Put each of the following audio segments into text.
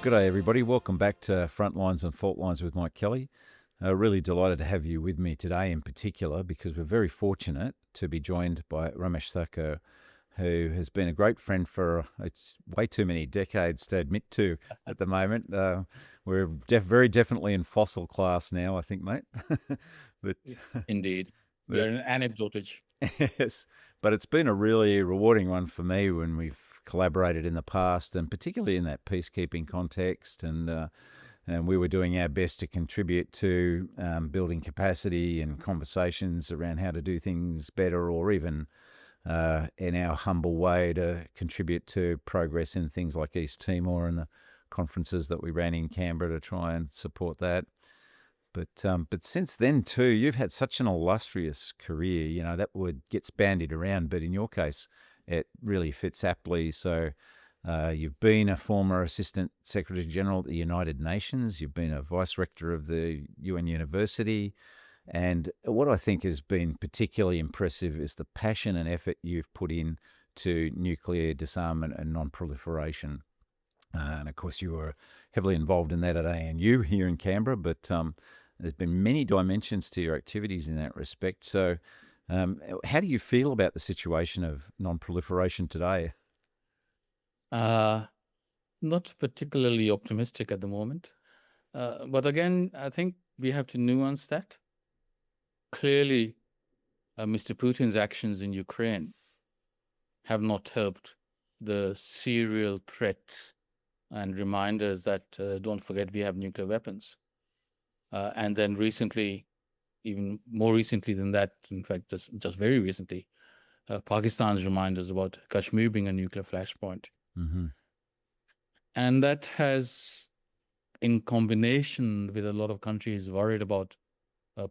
Good day, everybody. Welcome back to Frontlines and Faultlines with Mike Kelly. Really delighted to have you with me today in particular because we're very fortunate to be joined by Ramesh Thakur, who has been a great friend for, it's way too many decades to admit to at the moment. We're very definitely in fossil class now, I think, mate. but Indeed. We are an anecdotage. Yes, but it's been a really rewarding one for me when we've collaborated in the past, and particularly in that peacekeeping context. And we were doing our best to contribute to building capacity and conversations around how to do things better, or even in our humble way to contribute to progress in things like East Timor and the conferences that we ran in Canberra to try and support that. But since then too, you've had such an illustrious career. You know, that word gets bandied around, but in your case, it really fits aptly. So you've been a former Assistant Secretary General at the United Nations. You've been a Vice Rector of the UN University. And what I think has been particularly impressive is the passion and effort you've put in to nuclear disarmament and non-proliferation. And of course, you were heavily involved in that at ANU here in Canberra, but there's been many dimensions to your activities in that respect. So how do you feel about the situation of non-proliferation today? Not particularly optimistic at the moment. But again, I think we have to nuance that. Clearly, Mr. Putin's actions in Ukraine have not helped the serial threats and reminders that don't forget we have nuclear weapons. And then recently, even more recently than that, in fact, just very recently, Pakistan's reminders about Kashmir being a nuclear flashpoint. Mm-hmm. And that has, in combination with a lot of countries worried about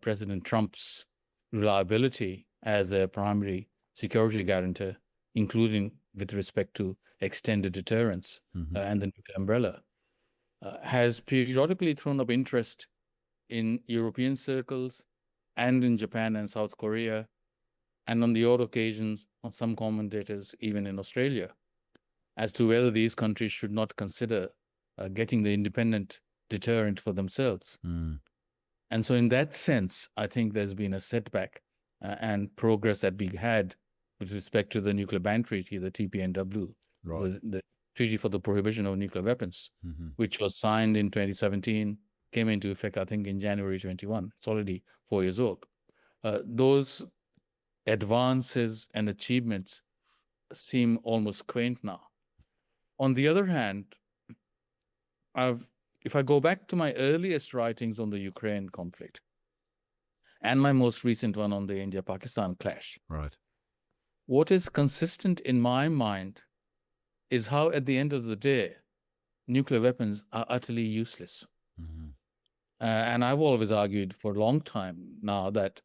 President Trump's reliability as a primary security guarantor, including with respect to extended deterrence and the nuclear umbrella, has periodically thrown up interest in European circles and in Japan and South Korea, and on the odd occasions, on some commentators, even in Australia, as to whether these countries should not consider getting the independent deterrent for themselves. And so in that sense, I think there's been a setback and progress that we had with respect to the Nuclear Ban Treaty, the TPNW, the Treaty for the Prohibition of Nuclear Weapons, which was signed in 2017, came into effect, I think, in January 21. It's already 4 years old. Those advances and achievements seem almost quaint now. On the other hand, if I go back to my earliest writings on the Ukraine conflict and my most recent one on the India-Pakistan clash, what is consistent in my mind is how, at the end of the day, nuclear weapons are utterly useless. And I've always argued for a long time now that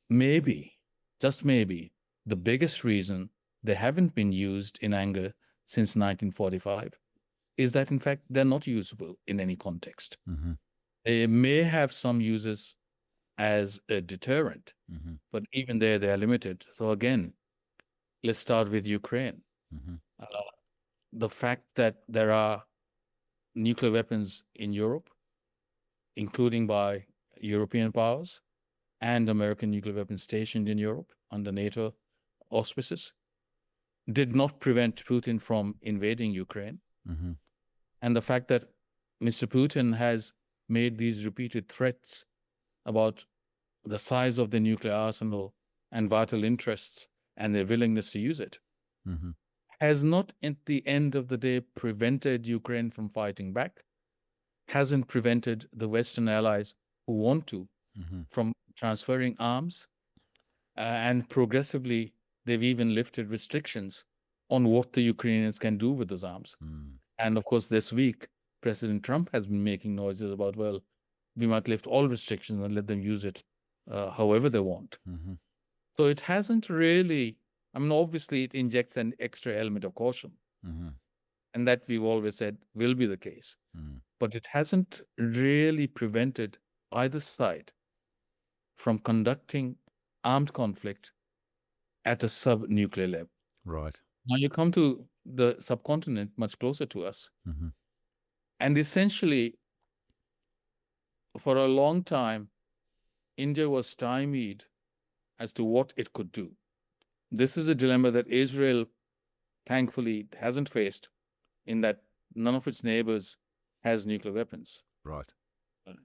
maybe, just maybe, the biggest reason they haven't been used in anger since 1945 is that, in fact, they're not usable in any context. They may have some uses as a deterrent, but even there, they are limited. So again, let's start with Ukraine. The fact that there are nuclear weapons in Europe, including by European powers and American nuclear weapons stationed in Europe under NATO auspices, did not prevent Putin from invading Ukraine. And the fact that Mr. Putin has made these repeated threats about the size of the nuclear arsenal and vital interests and their willingness to use it has not, at the end of the day, prevented Ukraine from fighting back, hasn't prevented the Western allies who want to from transferring arms, and progressively they've even lifted restrictions on what the Ukrainians can do with those arms. And of course, this week, President Trump has been making noises about, well, we might lift all restrictions and let them use it however they want. So it hasn't really, I mean, obviously it injects an extra element of caution. And that we've always said will be the case. But it hasn't really prevented either side from conducting armed conflict at a sub-nuclear level. Now you come to the subcontinent much closer to us. And essentially, for a long time, India was stymied as to what it could do. This is a dilemma that Israel, thankfully, hasn't faced, in that none of its neighbors has nuclear weapons. Right.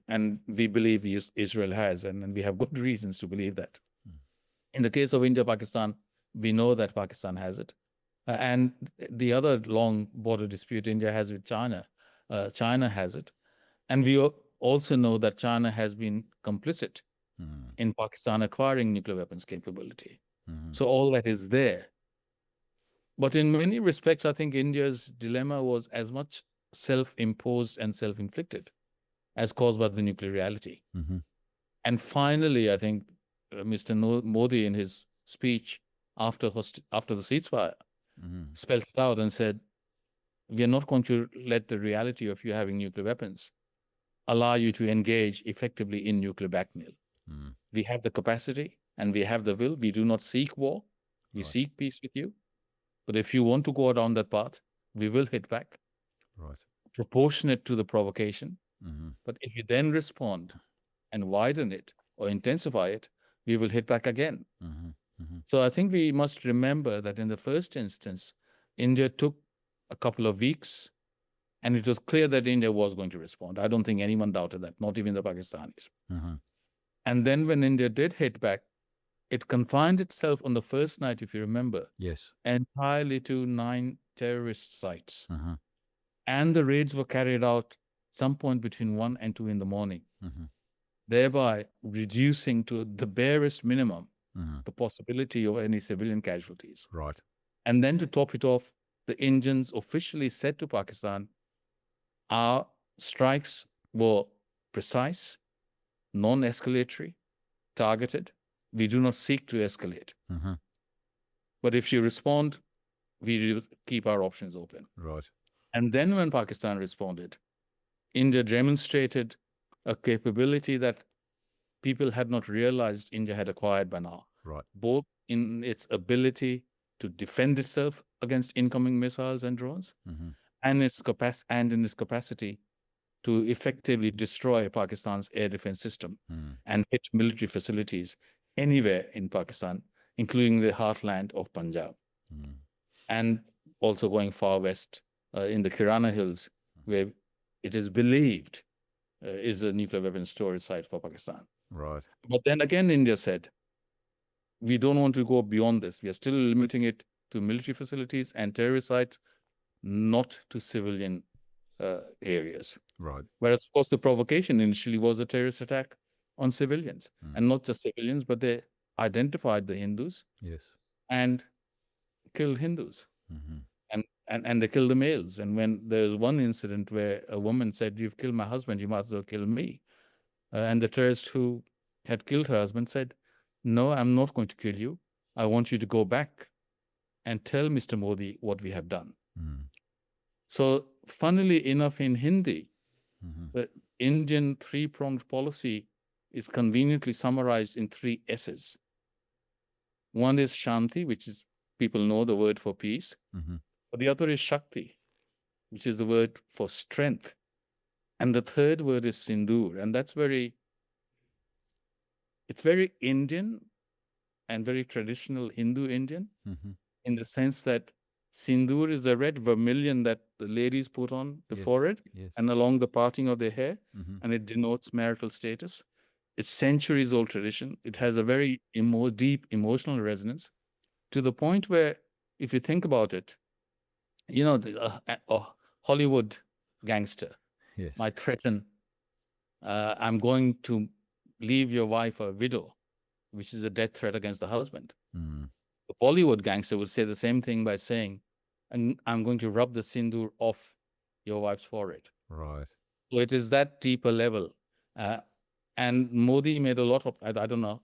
And we believe Israel has, and we have good reasons to believe that. In the case of India, Pakistan, we know that Pakistan has it. And the other long border dispute India has with China, China has it. And we also know that China has been complicit in Pakistan acquiring nuclear weapons capability. So all that is there. But in many respects, I think India's dilemma was as much self-imposed and self-inflicted as caused by the nuclear reality. And finally, I think Mr. Modi, in his speech after the ceasefire, spelled it out and said, we are not going to let the reality of you having nuclear weapons allow you to engage effectively in nuclear blackmail. We have the capacity and we have the will. We do not seek war. We seek peace with you. But if you want to go down that path, we will hit back. Proportionate to the provocation. But if you then respond and widen it or intensify it, we will hit back again. So I think we must remember that in the first instance, India took a couple of weeks, and it was clear that India was going to respond. I don't think anyone doubted that, not even the Pakistanis. And then when India did hit back, it confined itself on the first night, if you remember, entirely to 9 terrorist sites. And the raids were carried out some point between 1 and 2 in the morning, thereby reducing to the barest minimum the possibility of any civilian casualties. And then to top it off, the Indians officially said to Pakistan, our strikes were precise, non-escalatory, targeted. We do not seek to escalate. But if you respond, we keep our options open. And then when Pakistan responded, India demonstrated a capability that people had not realized India had acquired by now, both in its ability to defend itself against incoming missiles and drones, and in its capacity to effectively destroy Pakistan's air defense system and hit military facilities anywhere in Pakistan, including the heartland of Punjab, and also going far west in the Kirana Hills, where it is believed is a nuclear weapons storage site for Pakistan. But then again, India said, we don't want to go beyond this. We are still limiting it to military facilities and terrorist sites, not to civilian areas. Whereas, of course, the provocation initially was a terrorist attack on civilians, and not just civilians, but they identified the Hindus and killed Hindus. And they killed the males. And when there's one incident where a woman said, you've killed my husband, you might as well kill me. And the terrorist who had killed her husband said, no, I'm not going to kill you. I want you to go back and tell Mr. Modi what we have done. So funnily enough, in Hindi, the Indian 3-pronged policy is conveniently summarized in 3 S's. One is Shanti, which is, people know, the word for peace. But the other is Shakti, which is the word for strength. And the third word is Sindoor. And that's it's very Indian and very traditional Hindu Indian, in the sense that Sindoor is the red vermilion that the ladies put on the forehead and along the parting of their hair, and it denotes marital status. It's centuries-old tradition. It has a very deep emotional resonance, to the point where, if you think about it, you know, a Hollywood gangster might threaten, I'm going to leave your wife a widow, which is a death threat against the husband. The Bollywood gangster would say the same thing by saying, I'm going to rub the sindoor off your wife's forehead. So it is that deeper level. And Modi made a lot of, I don't know,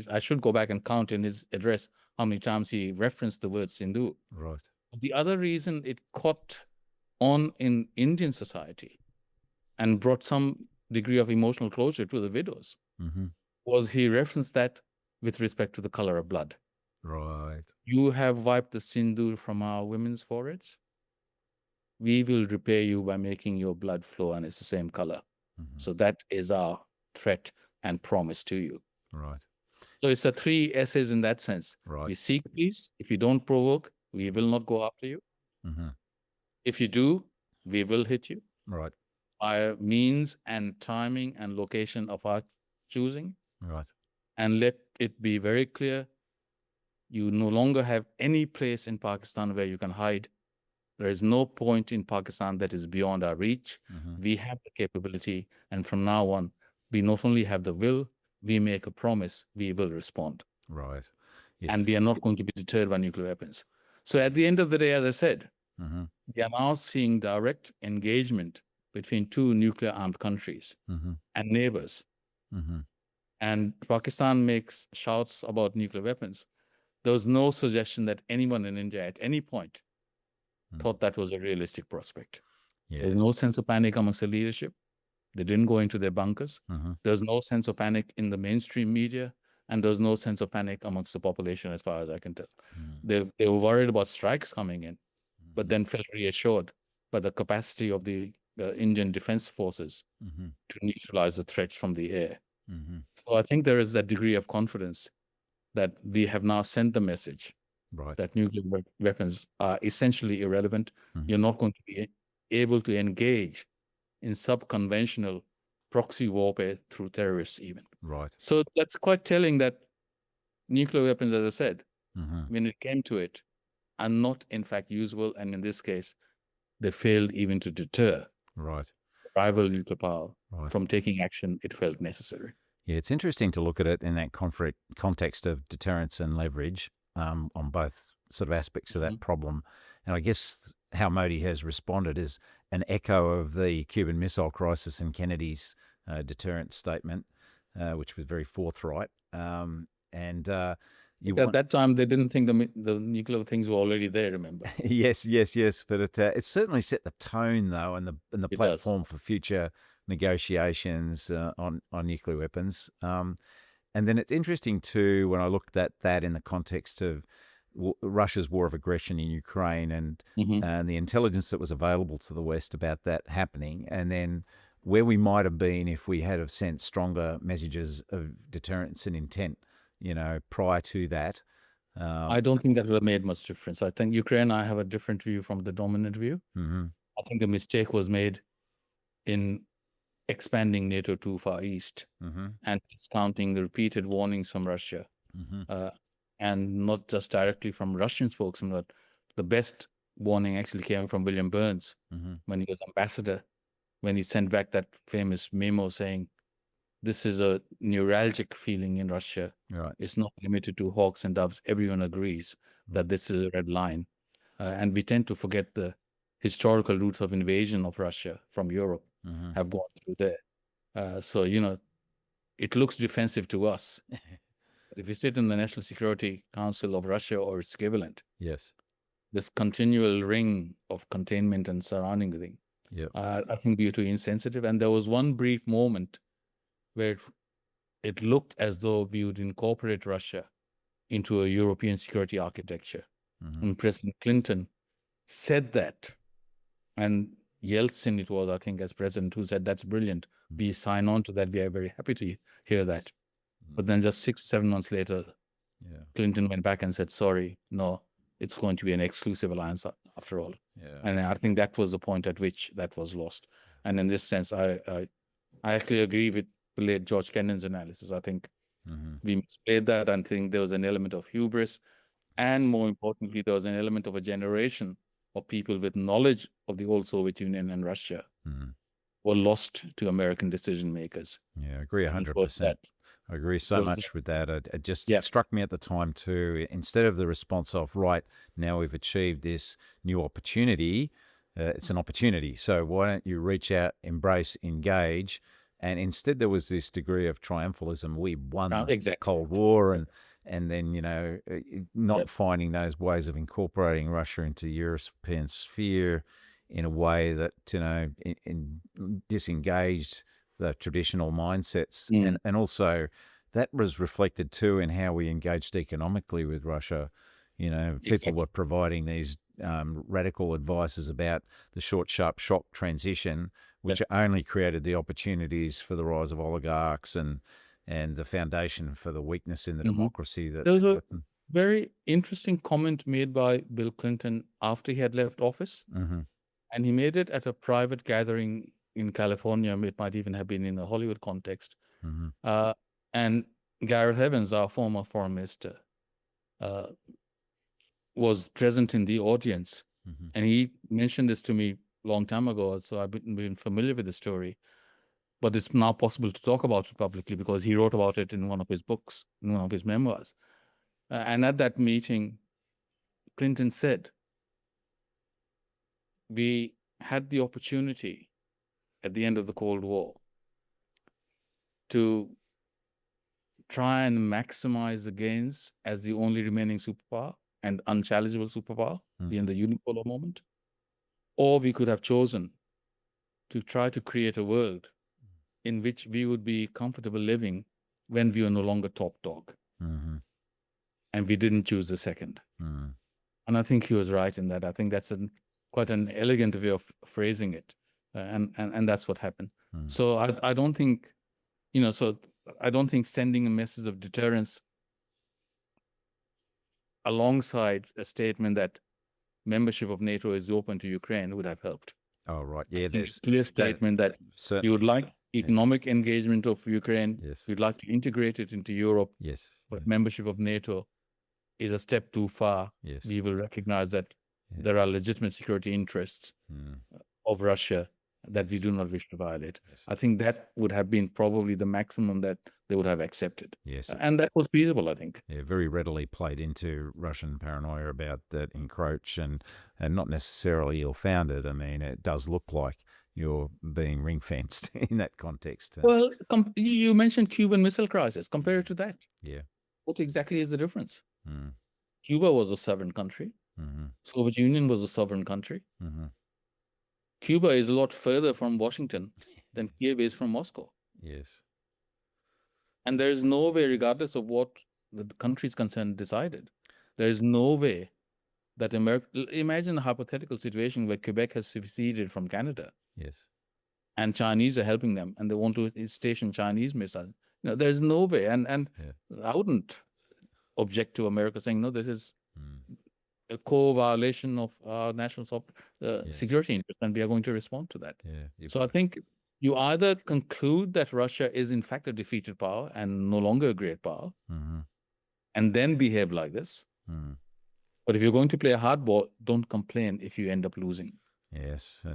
I should go back and count in his address how many times he referenced the word sindoor. The other reason it caught on in Indian society and brought some degree of emotional closure to the widows was he referenced that with respect to the color of blood. You have wiped the sindoor from our women's foreheads. we will repay you by making your blood flow and it's the same color. So that is our threat and promise to you. Right. So it's the 3 S's in that sense. Right. We seek peace. If you don't provoke, we will not go after you. If you do, we will hit you. Right. By means and timing and location of our choosing. Right. And let it be very clear, you no longer have any place in Pakistan where you can hide. There is no point in Pakistan that is beyond our reach. We have the capability, and from now on, we not only have the will, we make a promise, we will respond. Right. Yeah. And we are not going to be deterred by nuclear weapons. So at the end of the day, as I said, we are now seeing direct engagement between 2 nuclear-armed countries and neighbors. And Pakistan makes shouts about nuclear weapons. There was no suggestion that anyone in India at any point thought that was a realistic prospect. Yes. There was no sense of panic amongst the leadership. They didn't go into their bunkers. There was no sense of panic in the mainstream media, and there was no sense of panic amongst the population, as far as I can tell. They were worried about strikes coming in, but then felt reassured by the capacity of the Indian defense forces to neutralize the threats from the air. So I think there is that degree of confidence that we have now sent the message that nuclear weapons are essentially irrelevant. You're not going to be able to engage in sub-conventional proxy warfare through terrorists even. Right. So that's quite telling that nuclear weapons, as I said, when it came to it, are not in fact usable. And in this case, they failed even to deter rival nuclear power from taking action it felt necessary. Yeah, it's interesting to look at it in that context of deterrence and leverage on both sort of aspects of that problem. And I guess how Modi has responded is an echo of the Cuban Missile Crisis and Kennedy's deterrence statement, which was very forthright. At that time, they didn't think the nuclear things were already there, remember? Yes. But it certainly set the tone, though, and the platform for future negotiations on nuclear weapons. And then it's interesting, too, when I looked at that in the context of Russia's war of aggression in Ukraine and the intelligence that was available to the West about that happening, and then where we might have been if we had have sent stronger messages of deterrence and intent, prior to that. I don't think that would have made much difference. I think Ukraine, I have a different view from the dominant view. I think the mistake was made in expanding NATO too far east and discounting the repeated warnings from Russia. And not just directly from Russian spokesmen, but the best warning actually came from William Burns when he was ambassador, when he sent back that famous memo saying, this is a neuralgic feeling in Russia. It's not limited to hawks and doves. Everyone agrees that this is a red line. And we tend to forget the historical roots of invasion of Russia from Europe have gone through there. So, it looks defensive to us. But if you sit in the National Security Council of Russia or its equivalent, this continual ring of containment and surrounding the thing, I think we are too insensitive. And there was one brief moment where it looked as though we would incorporate Russia into a European security architecture. And President Clinton said that. And Yeltsin, it was, I think, as president, who said, that's brilliant. We sign on to that. We are very happy to hear that. But then just 6-7 months later, Clinton went back and said, sorry, no, it's going to be an exclusive alliance after all. And I think that was the point at which that was lost. And in this sense, I actually agree with the late George Kennan's analysis. I think we misplayed that. I think there was an element of hubris. And more importantly, there was an element of a generation of people with knowledge of the old Soviet Union and Russia were lost to American decision makers. Yeah, I agree 100%. I agree so much with that. It just struck me at the time too, instead of the response of, right, now we've achieved this new opportunity, it's an opportunity. So why don't you reach out, embrace, engage? And instead there was this degree of triumphalism. We won the Cold War and then, not finding those ways of incorporating Russia into the European sphere in a way that, disengaged the traditional mindsets. And also that was reflected too in how we engaged economically with Russia. People were providing these radical advices about the short, sharp shock transition, which only created the opportunities for the rise of oligarchs and the foundation for the weakness in the democracy. There was a very interesting comment made by Bill Clinton after he had left office. And he made it at a private gathering in California. It might even have been in a Hollywood context. And Gareth Evans, our former foreign minister, was present in the audience. And he mentioned this to me a long time ago, so I've been familiar with the story. But it's now possible to talk about it publicly because he wrote about it in one of his books, in one of his memoirs. And at that meeting, Clinton said, we had the opportunity at the end of the Cold War to try and maximize the gains as the only remaining superpower and unchallengeable superpower in the unipolar moment. Or we could have chosen to try to create a world in which we would be comfortable living when we are no longer top dog. And we didn't choose the second. And I think he was right in that. I think that's quite an elegant way of phrasing it. And that's what happened. So I don't think, I don't think sending a message of deterrence alongside a statement that membership of NATO is open to Ukraine would have helped. Oh, right. Yeah, there's a clear statement that you would like economic engagement of Ukraine. Yes. You'd like to integrate it into Europe. Yes. But membership of NATO is a step too far. Yes. We will recognize that there are legitimate security interests of Russia that we do not wish to violate. Yes. I think that would have been probably the maximum that they would have accepted. Yes. And that was feasible, I think. Yeah, very readily played into Russian paranoia about that encroach and not necessarily ill-founded. I mean, it does look like you're being ring-fenced in that context. Well, you mentioned Cuban Missile Crisis. Compare it to that. Yeah. What exactly is the difference? Cuba was a sovereign country. Soviet Union was a sovereign country. Cuba is a lot further from Washington than Kiev is from Moscow. Yes. And there is no way, regardless of what the countries concerned decided, there is no way that imagine a hypothetical situation where Quebec has seceded from Canada. Yes. And Chinese are helping them and they want to station Chinese missiles. There's no way. And I wouldn't object to America saying, no, this is a co-violation of our national security interest, and we are going to respond to that. Yeah. So I think you either conclude that Russia is in fact a defeated power and no longer a great power, and then behave like this. But if you're going to play a hardball, don't complain if you end up losing. Yes,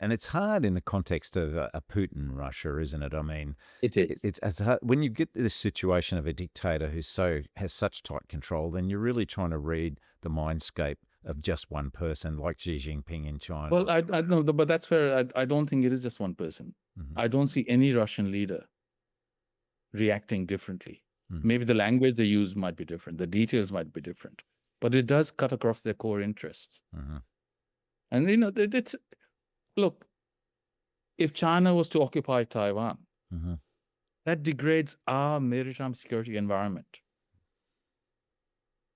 and it's hard in the context of a Putin Russia, isn't it? I mean, it is. It's hard when you get this situation of a dictator who has such tight control. Then you're really trying to read the mindscape of just one person, like Xi Jinping in China. Well, I know, but that's where I don't think it is just one person. I don't see any Russian leader reacting differently. Maybe the language they use might be different, the details might be different, but it does cut across their core interests. And look, if China was to occupy Taiwan, that degrades our maritime security environment.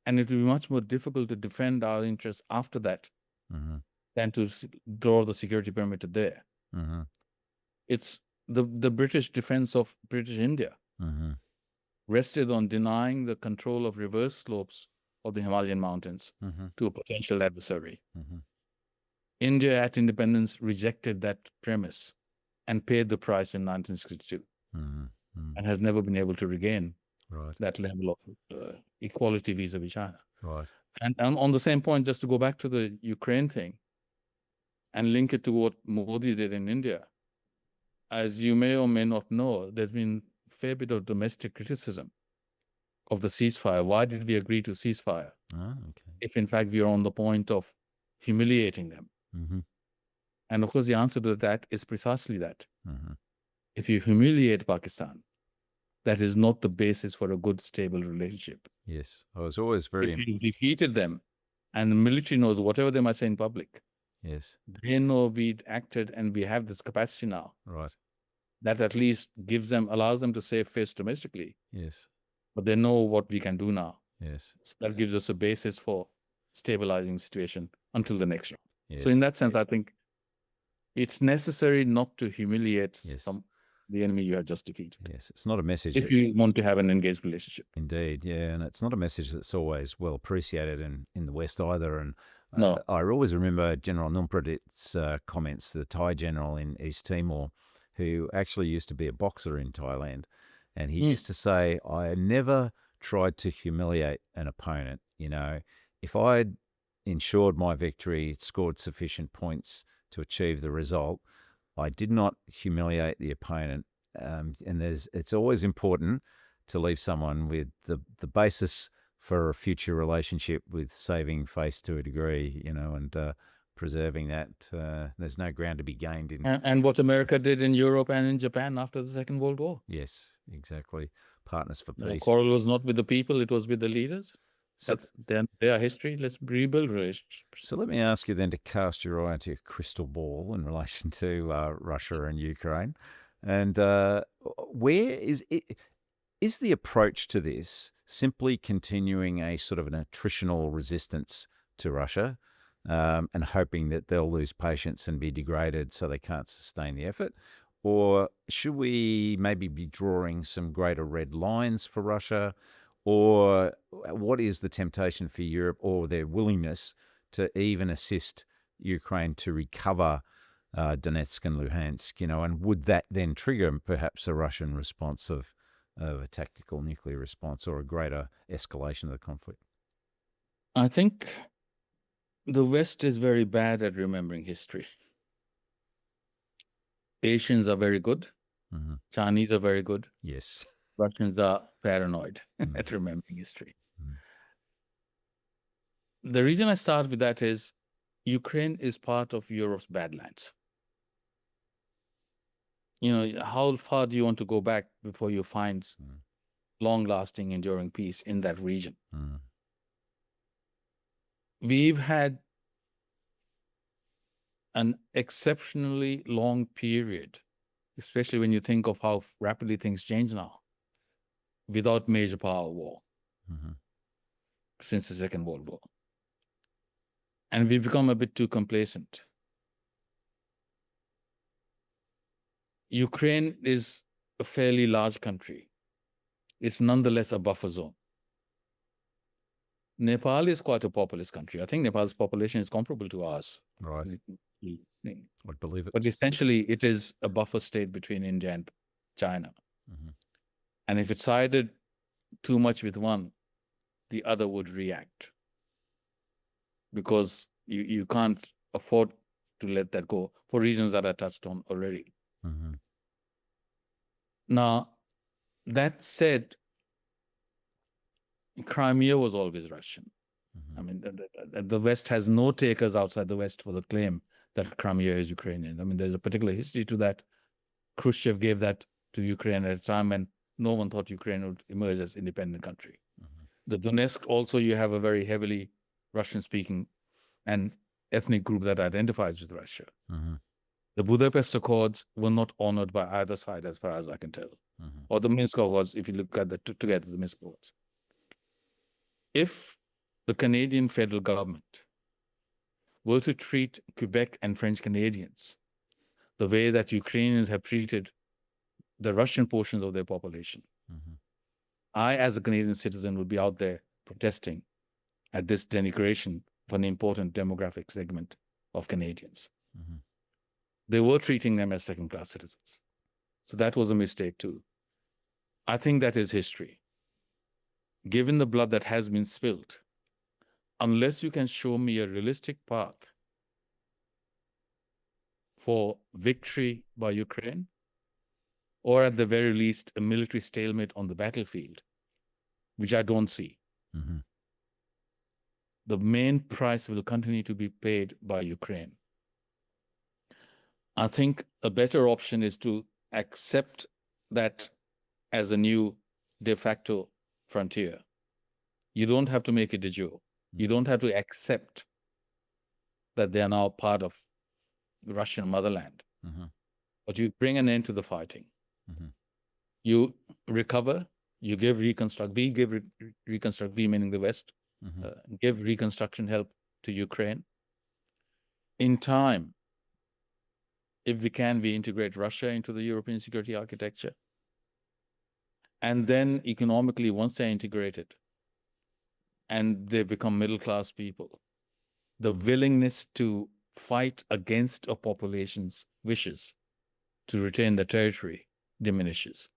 And it will be much more difficult to defend our interests after that than to draw the security perimeter there. It's the British defense of British India rested on denying the control of reverse slopes of the Himalayan mountains to a potential adversary. India at independence rejected that premise and paid the price in 1962 and has never been able to regain that level of equality vis-a-vis China. And on the same point, just to go back to the Ukraine thing and link it to what Modi did in India, as you may or may not know, there's been a fair bit of domestic criticism of the ceasefire. Why did we agree to ceasefire if in fact we are on the point of humiliating them? And of course, the answer to that is precisely that. If you humiliate Pakistan, that is not the basis for a good, stable relationship. Yes, I was always very... If you defeated them, and the military knows whatever they might say in public, yes, they know we'd acted and we have this capacity now. That at least allows them to save face domestically. Yes. But they know what we can do now. Yes. So that gives us a basis for stabilizing the situation until the next round. Yes. So in that sense, I think it's necessary not to humiliate the enemy you have just defeated. Yes, it's not a message if you want to have an engaged relationship. Indeed, yeah, and it's not a message that's always well appreciated in the West either. And No. I always remember General Numpradit's comments, the Thai general in East Timor, who actually used to be a boxer in Thailand, and he used to say, "I never tried to humiliate an opponent. You know, if I'd ensured my victory, scored sufficient points to achieve the result, I did not humiliate the opponent." And it's always important to leave someone with the basis for a future relationship with saving face to a degree, you know, and preserving that. There's no ground to be gained in. And what America did in Europe and in Japan after the Second World War. Yes, exactly. Partners for peace. The quarrel was not with the people, it was with the leaders. So that's their history. Let's rebuild relationships. So let me ask you then to cast your eye into your crystal ball in relation to Russia and Ukraine. And where is it? Is the approach to this simply continuing a sort of an attritional resistance to Russia and hoping that they'll lose patience and be degraded so they can't sustain the effort? Or should we maybe be drawing some greater red lines for Russia? Or what is the temptation for Europe or their willingness to even assist Ukraine to recover Donetsk and Luhansk, you know, and would that then trigger perhaps a Russian response of a tactical nuclear response or a greater escalation of the conflict? I think the West is very bad at remembering history. Asians are very good. Mm-hmm. Chinese are very good. Yes. Russians are paranoid at remembering history. The reason I start with that is Ukraine is part of Europe's badlands. You know, how far do you want to go back before you find long-lasting, enduring peace in that region? We've had an exceptionally long period, especially when you think of how rapidly things change now, without major power war since the Second World War. And we've become a bit too complacent. Ukraine is a fairly large country. It's nonetheless a buffer zone. Nepal is quite a populous country. I think Nepal's population is comparable to ours. Right. I'd believe it. But essentially, it is a buffer state between India and China. And if it sided too much with one, the other would react. Because you can't afford to let that go for reasons that I touched on already. Now, that said, Crimea was always Russian. I mean, the West has no takers outside the West for the claim that Crimea is Ukrainian. I mean, there's a particular history to that. Khrushchev gave that to Ukraine at a time when no one thought Ukraine would emerge as an independent country. The Donetsk, also, you have a very heavily Russian-speaking and ethnic group that identifies with Russia. The Budapest Accords were not honored by either side, as far as I can tell. Or the Minsk Accords, if you look at the together, the Minsk Accords. If the Canadian federal government were to treat Quebec and French Canadians the way that Ukrainians have treated the Russian portions of their population, I, as a Canadian citizen, would be out there protesting at this denigration of an important demographic segment of Canadians. They were treating them as second-class citizens. So that was a mistake too. I think that is history. Given the blood that has been spilled, unless you can show me a realistic path for victory by Ukraine, or at the very least, a military stalemate on the battlefield, which I don't see, the main price will continue to be paid by Ukraine. I think a better option is to accept that as a new de facto frontier. You don't have to make it de jure. You don't have to accept that they are now part of the Russian motherland. But you bring an end to the fighting. You recover You give reconstruct, we give reconstruct, we meaning the West, give reconstruction help to Ukraine. In time, if we can, we integrate Russia into the European security architecture. And then economically, once they're integrated and they become middle-class people, the willingness to fight against a population's wishes to retain the territory diminishes.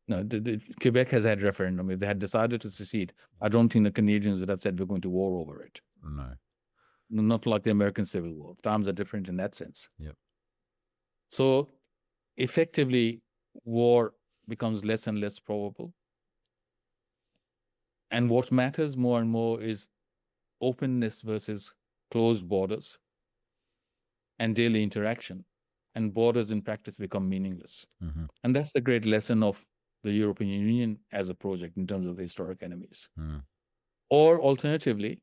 No, Quebec has had referendum. If they had decided to secede, I don't think the Canadians would have said we're going to war over it. No. Not like the American Civil War. Times are different in that sense. Yep. So effectively, war becomes less and less probable. And what matters more and more is openness versus closed borders and daily interaction. And borders in practice become meaningless. And that's the great lesson of the European Union as a project in terms of the historic enemies. Or alternatively,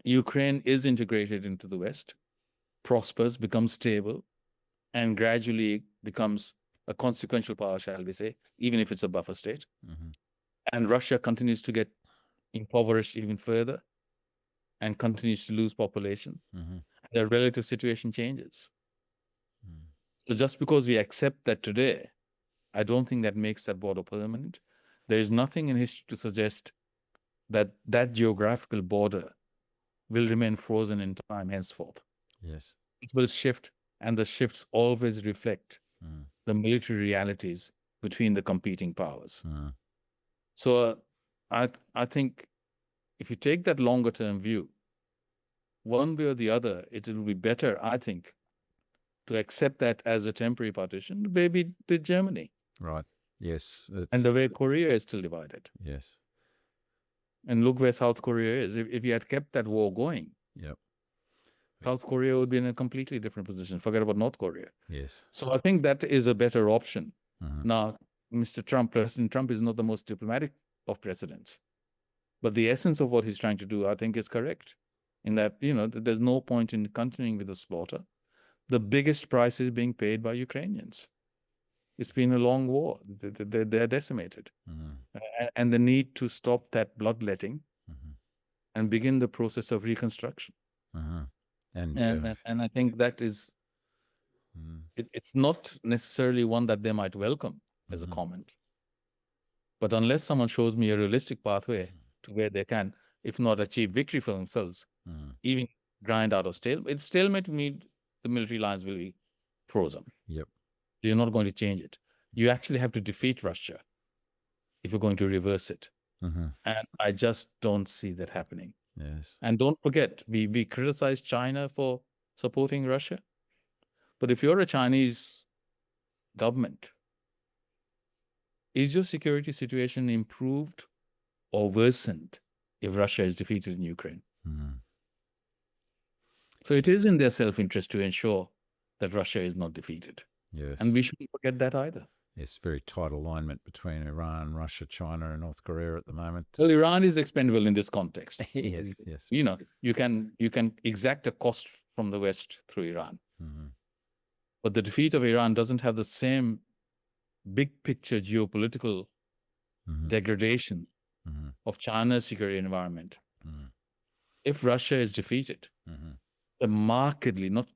Ukraine is integrated into the West, prospers, becomes stable, and gradually becomes a consequential power, shall we say, even if it's a buffer state. And Russia continues to get impoverished even further and continues to lose population. The relative situation changes. So just because we accept that today, I don't think that makes that border permanent. There is nothing in history to suggest that that geographical border will remain frozen in time henceforth. Yes. It will shift, and the shifts always reflect the military realities between the competing powers. So I think if you take that longer term view, one way or the other, it will be better, I think, to accept that as a temporary partition, the way we did Germany. Right. Yes. And the way Korea is still divided. Yes. And look where South Korea is. If you had kept that war going, South Korea would be in a completely different position. Forget about North Korea. Yes. So I think that is a better option. Now, President Trump is not the most diplomatic of presidents. But the essence of what he's trying to do, I think, is correct. In that, there's no point in continuing with the slaughter. The biggest price is being paid by Ukrainians. It's been a long war. They're decimated. And the need to stop that bloodletting and begin the process of reconstruction. And I think that is, it's not necessarily one that they might welcome as a comment. But unless someone shows me a realistic pathway to where they can, if not achieve victory for themselves, even grind out of stalemate. If stalemate means the military lines will be frozen. Yep. You're not going to change it. You actually have to defeat Russia if you're going to reverse it. And I just don't see that happening. Yes. And don't forget, we criticize China for supporting Russia. But if you're a Chinese government, is your security situation improved or worsened if Russia is defeated in Ukraine? So it is in their self-interest to ensure that Russia is not defeated. Yes. And we shouldn't forget that either. Yes, very tight alignment between Iran, Russia, China, and North Korea at the moment. Well, Iran is expendable in this context. Yes. You can exact a cost from the West through Iran. But the defeat of Iran doesn't have the same big picture geopolitical degradation of China's security environment. If Russia is defeated, a markedly, not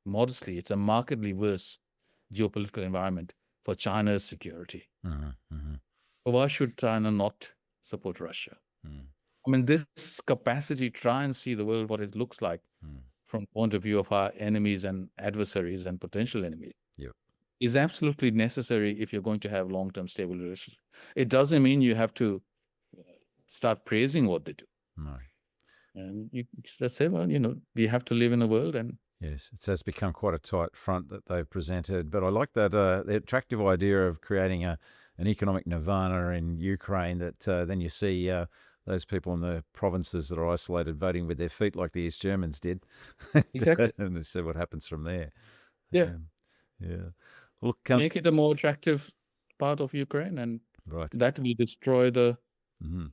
modestly, it's a markedly worse geopolitical environment for China's security. But why should China not support Russia? I mean, this capacity to try and see the world what it looks like from the point of view of our enemies and adversaries and potential enemies is absolutely necessary if you're going to have long-term stable relations. It doesn't mean you have to start praising what they do. No. And you just say, well, we have to live in a world. And yes, it has become quite a tight front that they've presented. But I like that the attractive idea of creating an economic nirvana in Ukraine that then you see those people in the provinces that are isolated voting with their feet like the East Germans did. Exactly. And see what happens from there. Yeah. Look, make it a more attractive part of Ukraine, and that will destroy the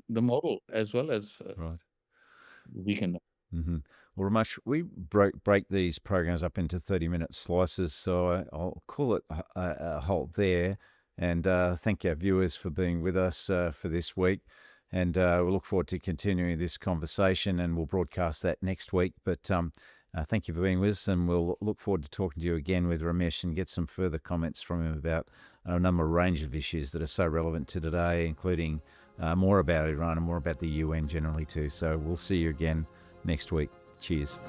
model as well as weaken them. Well, Ramesh, we break these programs up into 30-minute slices, so I'll call it a halt there. And thank our viewers for being with us for this week. And we'll look forward to continuing this conversation, and we'll broadcast that next week. But thank you for being with us, and we'll look forward to talking to you again with Ramesh and get some further comments from him about a range of issues that are so relevant to today, including more about Iran and more about the UN generally too. So we'll see you again next week. Cheers.